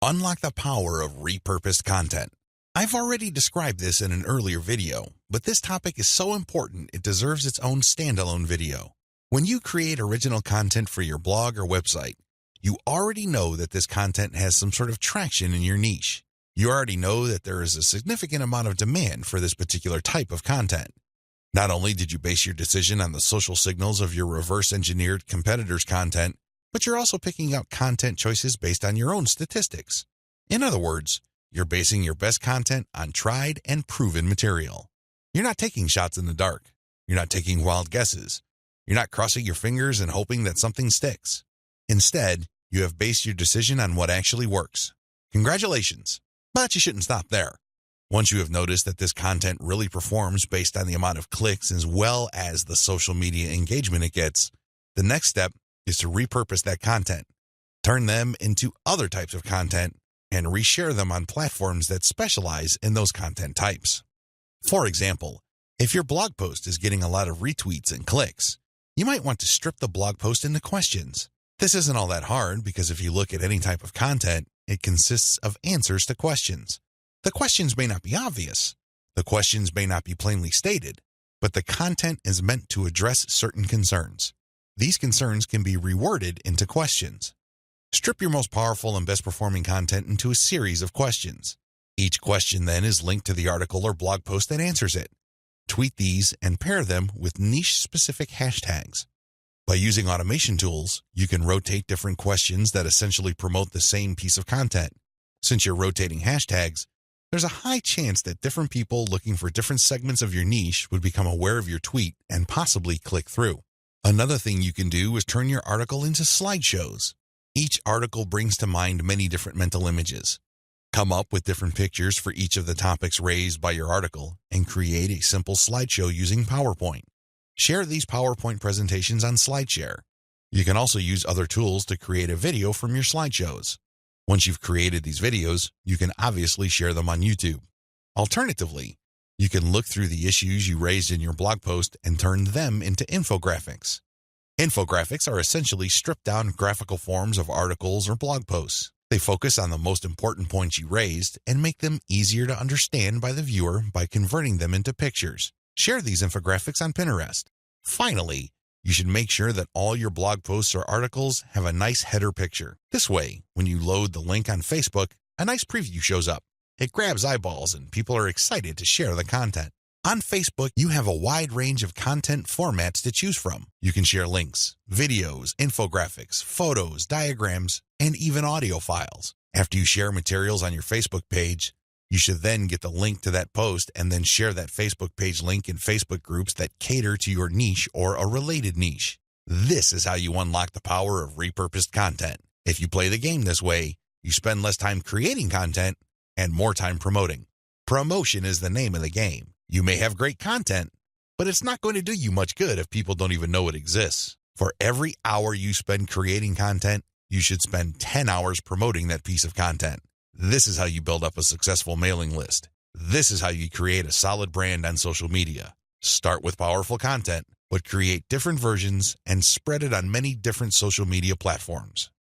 Unlock the power of repurposed content. I've already described this in an earlier video, but this topic is so important it deserves its own standalone video. When you create original content for your blog or website, you already know that this content has some sort of traction in your niche. You already know that there is a significant amount of demand for this particular type of content. Not only did you base your decision on the social signals of your reverse-engineered competitors' content, but you're also picking out content choices based on your own statistics. In other words, you're basing your best content on tried and proven material. You're not taking shots in the dark. You're not taking wild guesses. You're not crossing your fingers and hoping that something sticks. Instead, you have based your decision on what actually works. Congratulations, but you shouldn't stop there. Once you have noticed that this content really performs based on the amount of clicks as well as the social media engagement it gets, the next step is to repurpose that content, turn them into other types of content, and reshare them on platforms that specialize in those content types. For example, if your blog post is getting a lot of retweets and clicks, you might want to strip the blog post into questions. This isn't all that hard because if you look at any type of content, it consists of answers to questions. The questions may not be obvious. The questions may not be plainly stated, but the content is meant to address certain concerns. These concerns can be reworded into questions. Strip your most powerful and best performing content into a series of questions. Each question then is linked to the article or blog post that answers it. Tweet these and pair them with niche-specific hashtags. By using automation tools, you can rotate different questions that essentially promote the same piece of content. Since you're rotating hashtags, there's a high chance that different people looking for different segments of your niche would become aware of your tweet and possibly click through. Another thing you can do is turn your article into slideshows. Each article brings to mind many different mental images. Come up with different pictures for each of the topics raised by your article and create a simple slideshow using PowerPoint. Share these PowerPoint presentations on SlideShare. You can also use other tools to create a video from your slideshows. Once you've created these videos, you can obviously share them on YouTube. Alternatively, you can look through the issues you raised in your blog post and turn them into infographics. Infographics are essentially stripped-down graphical forms of articles or blog posts. They focus on the most important points you raised and make them easier to understand by the viewer by converting them into pictures. Share these infographics on Pinterest. Finally, you should make sure that all your blog posts or articles have a nice header picture. This way, when you load the link on Facebook, a nice preview shows up. It grabs eyeballs and people are excited to share the content. On Facebook, you have a wide range of content formats to choose from. You can share links, videos, infographics, photos, diagrams, and even audio files. After you share materials on your Facebook page, you should then get the link to that post and then share that Facebook page link in Facebook groups that cater to your niche or a related niche. This is how you unlock the power of repurposed content. If you play the game this way, you spend less time creating content and more time promoting. Promotion is the name of the game. You may have great content, but it's not going to do you much good if people don't even know it exists. For every hour you spend creating content, you should spend 10 hours promoting that piece of content. This is how you build up a successful mailing list. This is how you create a solid brand on social media. Start with powerful content, but create different versions and spread it on many different social media platforms.